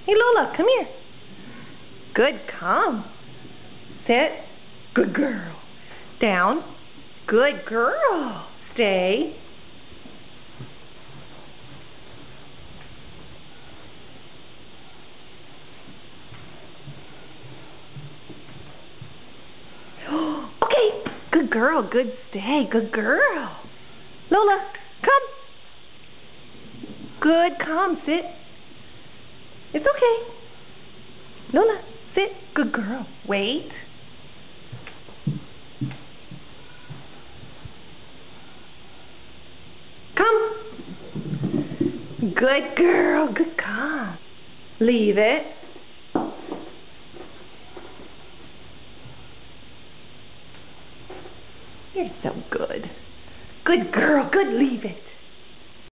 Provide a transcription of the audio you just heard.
Hey, Lola, come here. Good, come. Sit. Good girl. Down. Good girl. Stay. Okay. Good girl. Good stay. Good girl. Lola, come. Good, come. Sit. It's okay. Lola, sit. Good girl. Wait. Come. Good girl. Good, come. Leave it. You're so good. Good girl. Good, leave it.